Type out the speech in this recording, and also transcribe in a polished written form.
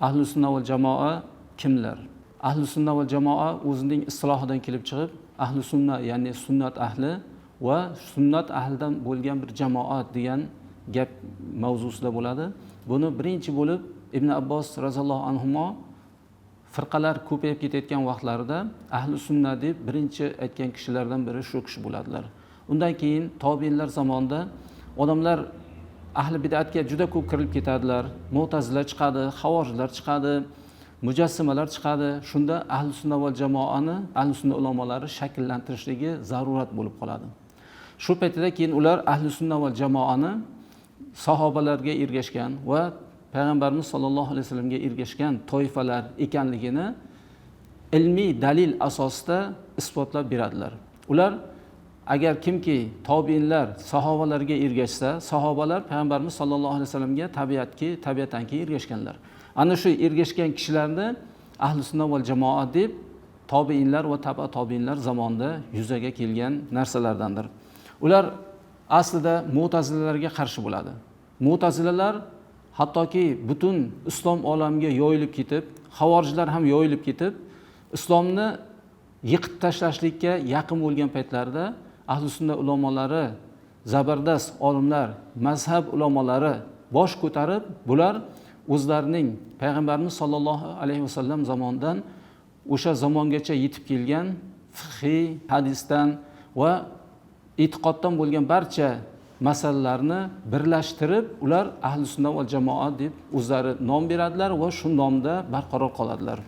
ahli sunna val jamoa kimlar? Ahli sunna val jamoa o'zining islohidan kelib chiqib, ahli sunna ya'ni sunnat ahli va sunnat ahlidan bo'lgan bir jamoat degan gap mavzusida bo'ladi. Buni birinchi bo'lib Ibn Abbos roziyallohu anhuma firqalar ko'payib ketayotgan vaqtlarida ahli sunna deb birinchi aytgan kishilardan biri shu kishi bo'ladilar. Undan keyin tobiinlar zamonida odamlar ahli bid'atga juda ko'p kirilib ketadilar. Mu'tazilalar chiqadi, xavorijlar chiqadi, mujassimalar chiqadi. Shunda ahli sunna val jamoani ahli sunna ulamolari shakllantirishligi zarurat bo'lib qoladi. Shu paytda keyin ular ahli sunna val jamoani sahobalarga ergashgan va Payg'ambarimiz sollallohu alayhi vasallamga ergashgan toifalar ekanligini ilmiy dalil asosida isbotlab beradilar. Ular agar kimki tobiinlar sahobalarga ergashsa, sahobalar Payg'ambarimiz sollallohu alayhi vasallamga tabiatanki ergashganlar. Ana shu ergashgan kishilarni ahli sunna val jamoa deb tobiinlar va taba tobiinlar zamonida yuzaga kelgan narsalardandir. Ular aslida mu'tazilalarga qarshi bo'ladi. Mu'tazilalar hattoki butun islom olamiga yoyilib ketib, xavorijlar ham yoyilib ketib, islomni yiqib tashlashlikka yaqin bo'lgan paytlarda ahli sunna ulamolari, zabardast olimlar, mazhab ulamolari bosh ko'tarib, bular o'zlarining Payg'ambarimiz sollallohu alayhi vasallam zamonidan o'sha zamongacha yetib kelgan fiqhiy, hadisdan va e'tiqoddan bo'lgan barcha masalalarni birlashtirib, ular ahli sunna val jamoa deb o'zlari nom beradilar va shu nomda barqaror qoladilar.